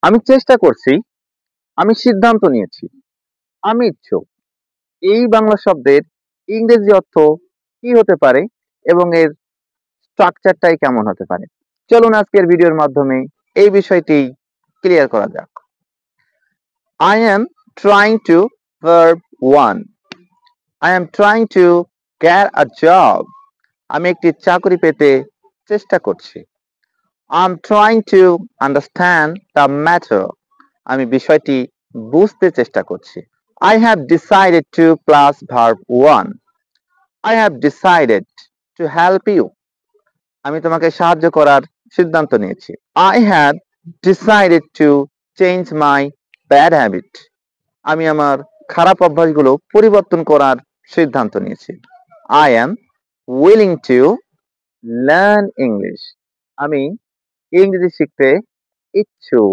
আমি চেষ্টা করছি, আমি সিদ্ধান্ত নিয়েছি, আমি ইচ্ছুক। এই বাংলা শব্দের ইংরেজি অর্থ কি হতে পারে এবং এর স্ট্রাকচারটাই কেমন হতে পারে? চলুন আজকের ভিডিওর মাধ্যমে এই বিষয়টি ক্লিয়ার করা যাক। I am trying to verb 1. I am trying to get a job. আমি একটি চাকরি পেতে চেষ্টা করছি। I'm trying to understand the matter. আমি বিষয়টি বুঝতে চেষ্টা করছি। I have decided to plus verb 1. I have decided to help you. আমি তোমাকে সাহায্য করার সিদ্ধান্ত নিয়েছি। I have decided to change my bad habit. আমি আমার খারাপ অভ্যাসগুলো পরিবর্তন করার সিদ্ধান্ত নিয়েছি। I am willing to learn English. আমি ইংরেজি শিখতে ইচ্ছুক।